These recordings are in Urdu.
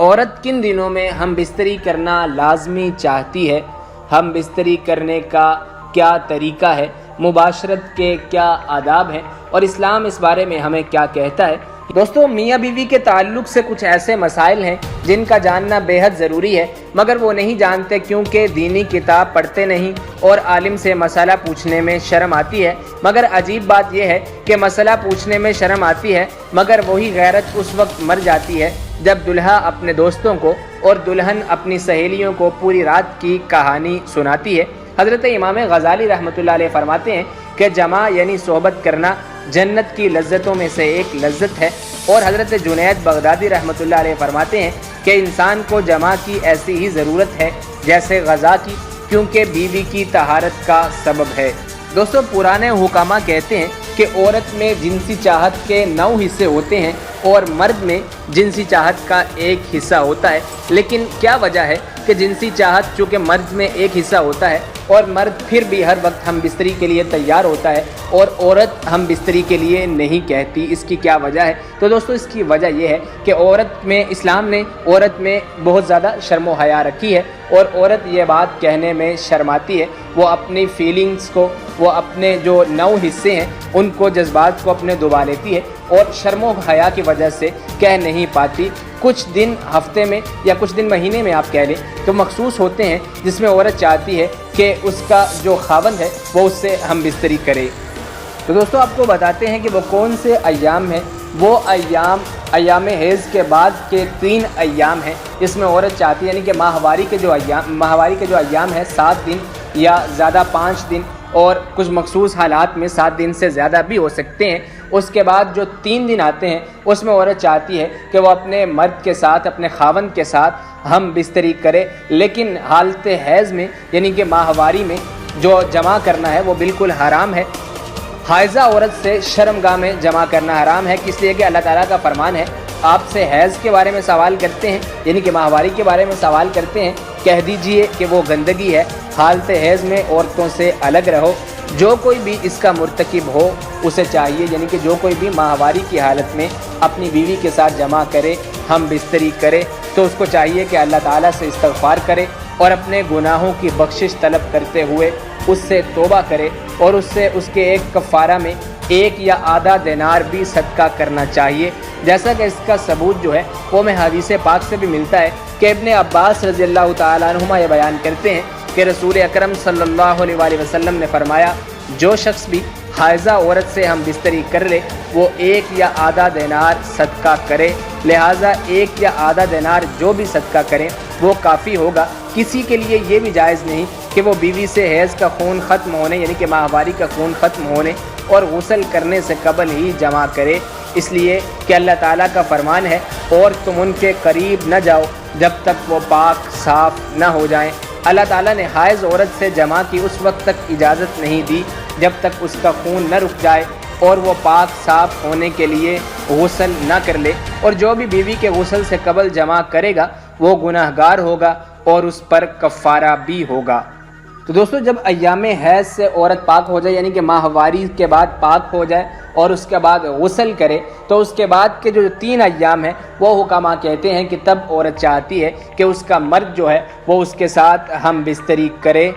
عورت کن دنوں میں ہم بستری کرنا لازمی چاہتی ہے؟ ہم بستری کرنے کا کیا طریقہ ہے؟ مباشرت کے کیا آداب ہیں اور اسلام اس بارے میں ہمیں کیا کہتا ہے؟ دوستو، میاں بیوی کے تعلق سے کچھ ایسے مسائل ہیں جن کا جاننا بے حد ضروری ہے، مگر وہ نہیں جانتے کیونکہ دینی کتاب پڑھتے نہیں اور عالم سے مسئلہ پوچھنے میں شرم آتی ہے۔ مگر عجیب بات یہ ہے کہ مسئلہ پوچھنے میں شرم آتی ہے، مگر وہی غیرت اس وقت مر جاتی ہے جب دلہا اپنے دوستوں کو اور دلہن اپنی سہیلیوں کو پوری رات کی کہانی سناتی ہے۔ حضرت امام غزالی رحمۃ اللہ علیہ فرماتے ہیں کہ جماع یعنی صحبت کرنا جنت کی لذتوں میں سے ایک لذت ہے، اور حضرت جنید بغدادی رحمۃ اللہ علیہ فرماتے ہیں کہ انسان کو جماع کی ایسی ہی ضرورت ہے جیسے غذا کی، کیونکہ بیوی کی طہارت کا سبب ہے۔ دوستو، پرانے حکامہ کہتے ہیں کہ عورت میں جنسی چاہت کے 9 حصے ہوتے ہیں اور مرد میں جنسی چاہت کا 1 حصہ ہوتا ہے، لیکن کیا وجہ ہے کہ جنسی چاہت چونکہ مرد میں 1 حصہ ہوتا ہے اور مرد پھر بھی ہر وقت ہم بستری کے لیے تیار ہوتا ہے اور عورت ہم بستری کے لیے نہیں کہتی؟ اس کی کیا وجہ ہے؟ تو دوستو، اس کی وجہ یہ ہے کہ عورت میں اسلام نے عورت میں بہت زیادہ شرم و حیا رکھی ہے، اور عورت یہ بات کہنے میں شرماتی ہے۔ وہ اپنی فیلنگز کو، وہ اپنے جو 9 حصے ہیں ان کو، جذبات کو اپنے دبا لیتی ہے اور شرم و حیا کی وجہ سے کہہ نہیں پاتی۔ کچھ دن ہفتے میں یا کچھ دن مہینے میں آپ کہہ لیں تو مخصوص ہوتے ہیں جس میں عورت چاہتی ہے کہ اس کا جو خاوند ہے وہ اس سے ہم بستری کرے۔ تو دوستو، آپ کو بتاتے ہیں کہ وہ کون سے ایام ہیں۔ وہ ایام حیض کے بعد کے 3 ایام ہیں جس میں عورت چاہتی ہے، یعنی کہ ماہواری کے جو ایام ہیں 7 دن یا زیادہ 5 دن، اور کچھ مخصوص حالات میں 7 دن سے زیادہ بھی ہو سکتے ہیں۔ اس کے بعد جو 3 دن آتے ہیں اس میں عورت چاہتی ہے کہ وہ اپنے مرد کے ساتھ، اپنے خاوند کے ساتھ ہم بستری کرے، لیکن حالت حیض میں یعنی کہ ماہواری میں جو جمع کرنا ہے وہ بالکل حرام ہے۔ حائضہ عورت سے شرمگاہ میں جمع کرنا حرام ہے، اس لیے کہ اللہ تعالیٰ کا فرمان ہے، آپ سے حیض کے بارے میں سوال کرتے ہیں، یعنی کہ ماہواری کے بارے میں سوال کرتے ہیں، کہہ دیجئے کہ وہ گندگی ہے، حالت حیض میں عورتوں سے الگ رہو۔ جو کوئی بھی اس کا مرتکب ہو اسے چاہیے، یعنی کہ جو کوئی بھی ماہواری کی حالت میں اپنی بیوی کے ساتھ جمع کرے، ہم بستری کرے، تو اس کو چاہیے کہ اللہ تعالیٰ سے استغفار کرے اور اپنے گناہوں کی بخشش طلب کرتے ہوئے اس سے توبہ کرے، اور اس کے ایک کفارہ میں 1 یا آدھا دینار بھی صدقہ کرنا چاہیے۔ جیسا کہ اس کا ثبوت جو ہے وہ میں حدیث پاک سے بھی ملتا ہے کہ ابن عباس رضی اللہ تعالیٰ عنہما یہ بیان کرتے ہیں کہ رسول اکرم صلی اللہ علیہ وآلہ وسلم نے فرمایا، جو شخص بھی حائضہ عورت سے ہم بستری کر لے وہ 1 یا آدھا دینار صدقہ کرے، لہٰذا 1 یا آدھا دینار جو بھی صدقہ کریں وہ کافی ہوگا۔ کسی کے لیے یہ بھی جائز نہیں کہ وہ بیوی سے حیض کا خون ختم ہونے یعنی کہ ماہواری کا خون ختم ہونے اور غسل کرنے سے قبل ہی جمع کرے، اس لیے کہ اللہ تعالیٰ کا فرمان ہے، اور تم ان کے قریب نہ جاؤ جب تک وہ پاک صاف نہ ہو جائیں۔ اللہ تعالیٰ نے حائض عورت سے جمع کی اس وقت تک اجازت نہیں دی جب تک اس کا خون نہ رک جائے اور وہ پاک صاف ہونے کے لیے غسل نہ کر لے، اور جو بھی بیوی کے غسل سے قبل جمع کرے گا وہ گناہ گار ہوگا اور اس پر کفارہ بھی ہوگا۔ تو دوستو، جب ایام حیض سے عورت پاک ہو جائے یعنی کہ ماہواری کے بعد پاک ہو جائے اور اس کے بعد غسل کرے، تو اس کے بعد کے جو 3 ایام ہیں وہ حکامہ کہتے ہیں کہ تب عورت چاہتی ہے کہ اس کا مرد جو ہے وہ اس کے ساتھ ہم بستری کرے۔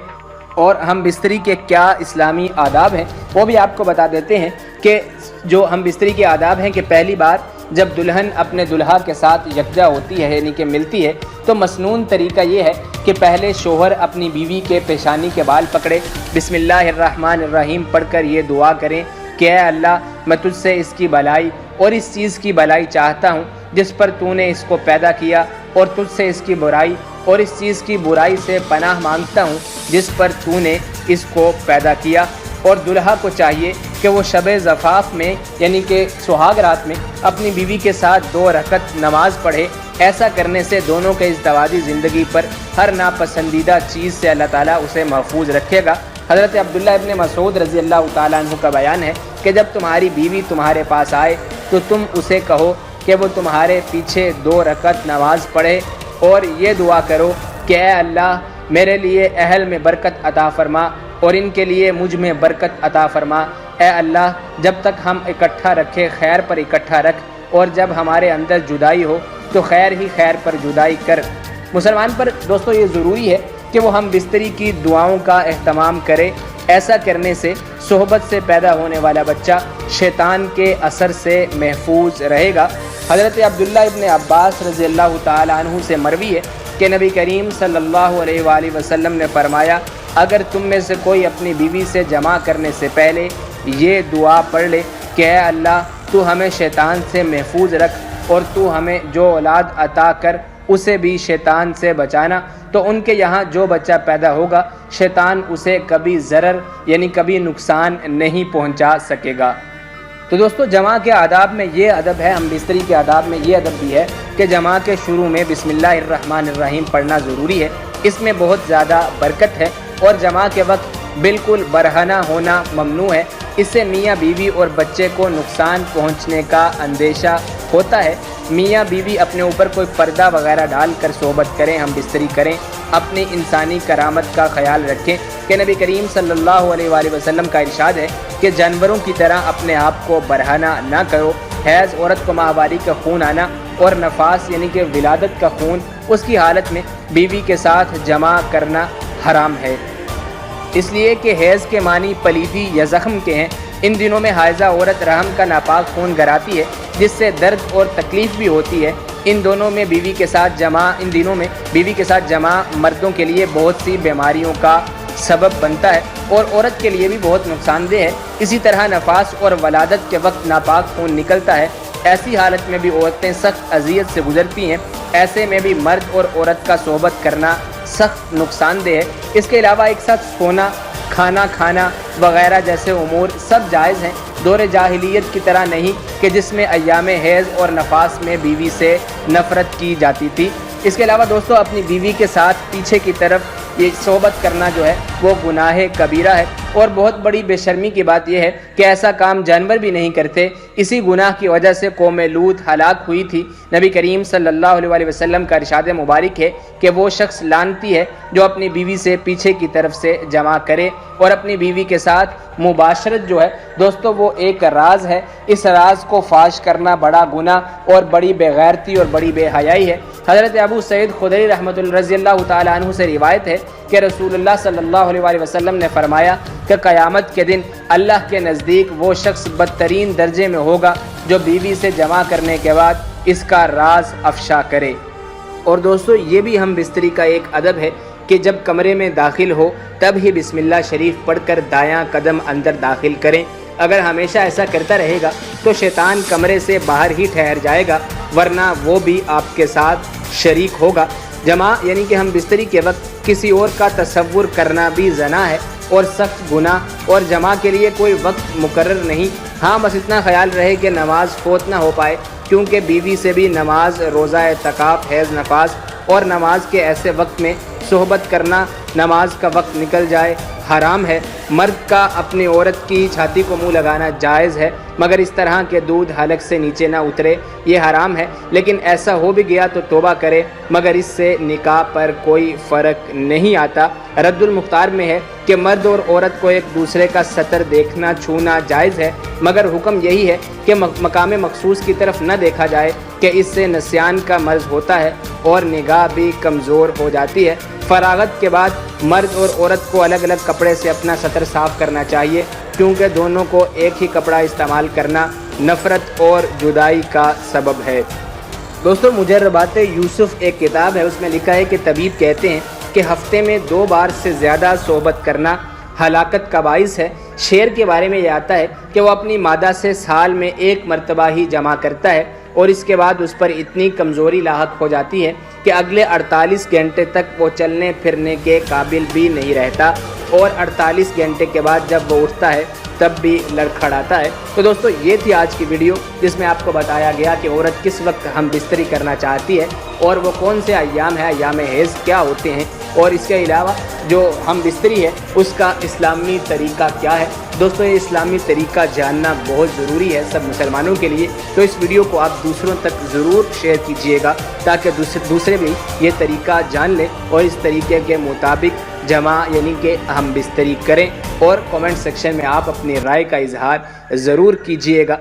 اور ہم بستری کے کیا اسلامی آداب ہیں وہ بھی آپ کو بتا دیتے ہیں کہ جو ہم بستری کے آداب ہیں کہ پہلی بار جب دلہن اپنے دلہا کے ساتھ یکجا ہوتی ہے یعنی کہ ملتی ہے، تو مسنون طریقہ یہ ہے کہ پہلے شوہر اپنی بیوی کے پیشانی کے بال پکڑے، بسم اللہ الرحمن الرحیم پڑھ کر یہ دعا کریں کہ اے اللہ، میں تجھ سے اس کی بھلائی اور اس چیز کی بھلائی چاہتا ہوں جس پر تو نے اس کو پیدا کیا، اور تجھ سے اس کی برائی اور اس چیز کی برائی سے پناہ مانگتا ہوں جس پر تو نے اس کو پیدا کیا۔ اور دلہا کو چاہیے کہ وہ شب زفاف میں یعنی کہ سہاگ رات میں اپنی بیوی کے ساتھ 2 رکعت نماز پڑھے۔ ایسا کرنے سے دونوں کے ازدواجی زندگی پر ہر ناپسندیدہ چیز سے اللہ تعالیٰ اسے محفوظ رکھے گا۔ حضرت عبداللہ ابن مسعود رضی اللہ تعالیٰ عنہ کا بیان ہے کہ جب تمہاری بیوی تمہارے پاس آئے تو تم اسے کہو کہ وہ تمہارے پیچھے 2 رکعت نماز پڑھے اور یہ دعا کرو کہ اے اللہ، میرے لیے اہل میں برکت عطا فرما اور ان کے لیے مجھ میں برکت عطا فرما۔ اے اللہ، جب تک ہم اکٹھا رکھے خیر پر اکٹھا رکھ، اور جب ہمارے اندر جدائی ہو تو خیر ہی خیر پر جدائی کر۔ مسلمان پر دوستو یہ ضروری ہے کہ وہ ہم بستری کی دعاؤں کا اہتمام کرے۔ ایسا کرنے سے صحبت سے پیدا ہونے والا بچہ شیطان کے اثر سے محفوظ رہے گا۔ حضرت عبداللہ ابن عباس رضی اللہ تعالی عنہ سے مروی ہے کہ نبی کریم صلی اللہ علیہ وآلہ وسلم نے فرمایا، اگر تم میں سے کوئی اپنی بیوی سے جمع کرنے سے پہلے یہ دعا پڑھ لے کہ اے اللہ تو ہمیں شیطان سے محفوظ رکھ اور تو ہمیں جو اولاد عطا کر اسے بھی شیطان سے بچانا، تو ان کے یہاں جو بچہ پیدا ہوگا شیطان اسے کبھی ضرر یعنی کبھی نقصان نہیں پہنچا سکے گا۔ تو دوستو جمع کے آداب میں یہ ادب ہے، ہم بستری کے آداب میں یہ ادب بھی ہے کہ جمع کے شروع میں بسم اللہ الرحمن الرحیم پڑھنا ضروری ہے۔ اس میں بہت زیادہ برکت ہے اور جمع کے وقت بالکل برہنہ ہونا ممنوع ہے۔ اس سے میاں بیوی اور بچے کو نقصان پہنچنے کا اندیشہ ہوتا ہے۔ میاں بیوی اپنے اوپر کوئی پردہ وغیرہ ڈال کر صحبت کریں، ہم بستری کریں، اپنی انسانی کرامت کا خیال رکھیں کہ نبی کریم صلی اللہ علیہ وآلہ وسلم کا ارشاد ہے کہ جانوروں کی طرح اپنے آپ کو برہنہ نہ کرو۔ حیض عورت کو ماہواری کا خون آنا اور نفاس یعنی کہ ولادت کا خون، اس کی حالت میں بیوی کے ساتھ جمع کرنا حرام ہے، اس لیے کہ حیض کے معنی پلیدی یا زخم کے ہیں۔ ان دنوں میں حائضہ عورت رحم کا ناپاک خون گراتی ہے جس سے درد اور تکلیف بھی ہوتی ہے۔ ان دنوں میں بیوی کے ساتھ جمع مردوں کے لیے بہت سی بیماریوں کا سبب بنتا ہے اور عورت کے لیے بھی بہت نقصان دہ ہے۔ اسی طرح نفاس اور ولادت کے وقت ناپاک خون نکلتا ہے، ایسی حالت میں بھی عورتیں سخت اذیت سے گزرتی ہیں۔ ایسے میں بھی مرد اور عورت کا صحبت کرنا سخت نقصان دہ ہے۔ اس کے علاوہ ایک ساتھ سونا، کھانا کھانا وغیرہ جیسے امور سب جائز ہیں، دور جاہلیت کی طرح نہیں کہ جس میں ایام حیض اور نفاس میں بیوی سے نفرت کی جاتی تھی۔ اس کے علاوہ دوستو اپنی بیوی کے ساتھ پیچھے کی طرف یہ صحبت کرنا جو ہے وہ گناہ کبیرہ ہے، اور بہت بڑی بے شرمی کی بات یہ ہے کہ ایسا کام جانور بھی نہیں کرتے۔ اسی گناہ کی وجہ سے قوم لوط ہلاک ہوئی تھی۔ نبی کریم صلی اللہ علیہ وآلہ وسلم کا ارشاد مبارک ہے کہ وہ شخص لعنتی ہے جو اپنی بیوی سے پیچھے کی طرف سے جمع کرے، اور اپنی بیوی کے ساتھ مباشرت جو ہے دوستو وہ ایک راز ہے، اس راز کو فاش کرنا بڑا گناہ اور بڑی بے غیرتی اور بڑی بے حیائی ہے۔ حضرت ابو سعید خدری رحمۃ اللہ رضی اللہ تعالی عنہ سے روایت ہے کہ رسول اللہ صلی اللہ علیہ وآلہ وسلم نے فرمایا کہ قیامت کے دن اللہ کے نزدیک وہ شخص بدترین درجے میں ہوگا جو بیوی سے جمع کرنے کے بعد اس کا راز افشا کرے۔ اور دوستو یہ بھی ہم بستری کا ایک ادب ہے کہ جب کمرے میں داخل ہو تب ہی بسم اللہ شریف پڑھ کر دایاں قدم اندر داخل کریں۔ اگر ہمیشہ ایسا کرتا رہے گا تو شیطان کمرے سے باہر ہی ٹھہر جائے گا، ورنہ وہ بھی آپ کے ساتھ شریک ہوگا۔ جمع یعنی کہ ہم بستری کے وقت کسی اور کا تصور کرنا بھی زنا ہے اور سخت گناہ، اور جمع کے لیے کوئی وقت مقرر نہیں۔ ہاں بس اتنا خیال رہے کہ نماز فوت نہ ہو پائے، کیونکہ بیوی سے بھی نماز، روزہ اعتکاف، حیض نفاس اور نماز کے ایسے وقت میں صحبت کرنا، نماز کا وقت نکل جائے، حرام ہے۔ مرد کا اپنی عورت کی چھاتی کو منہ لگانا جائز ہے، مگر اس طرح کے دودھ حلق سے نیچے نہ اترے، یہ حرام ہے۔ لیکن ایسا ہو بھی گیا تو توبہ کرے، مگر اس سے نکاح پر کوئی فرق نہیں آتا۔ رد المختار میں ہے کہ مرد اور عورت کو ایک دوسرے کا سطر دیکھنا، چھونا جائز ہے، مگر حکم یہی ہے کہ مقام مخصوص کی طرف نہ دیکھا جائے کہ اس سے نسیان کا مرض ہوتا ہے اور نگاہ بھی کمزور ہو جاتی ہے۔ فراغت کے بعد مرد اور عورت کو الگ الگ کپڑے سے اپنا سطر صاف کرنا چاہیے، کیونکہ دونوں کو ایک ہی کپڑا استعمال کرنا نفرت اور جدائی کا سبب ہے۔ دوستو مجربات یوسف ایک کتاب ہے، اس میں لکھا ہے کہ طبیب کہتے ہیں کہ ہفتے میں 2 بار سے زیادہ صحبت کرنا ہلاکت کا باعث ہے۔ شیر کے بارے میں یہ آتا ہے کہ وہ اپنی مادہ سے سال میں 1 مرتبہ ہی جمع کرتا ہے، اور اس کے بعد اس پر اتنی کمزوری لاحق ہو جاتی ہے کہ اگلے 48 گھنٹے تک وہ چلنے پھرنے کے قابل بھی نہیں رہتا، اور 48 گھنٹے کے بعد جب وہ اٹھتا ہے تب بھی لڑکھڑاتا ہے۔ تو دوستو یہ تھی آج کی ویڈیو، جس میں آپ کو بتایا گیا کہ عورت کس وقت ہم بستری کرنا چاہتی ہے اور وہ کون سے ایام ہے، ایام حیض کیا ہوتے ہیں، اور اس کے علاوہ جو ہم بستری ہے اس کا اسلامی طریقہ کیا ہے۔ دوستو یہ اسلامی طریقہ جاننا بہت ضروری ہے سب مسلمانوں کے لیے، تو اس ویڈیو کو آپ دوسروں تک ضرور شیئر کیجئے گا تاکہ دوسرے بھی یہ طریقہ جان لیں اور اس طریقے کے مطابق جمع یعنی کہ ہم بستری کریں۔ اور کمنٹ سیکشن میں آپ اپنی رائے کا اظہار ضرور کیجئے گا۔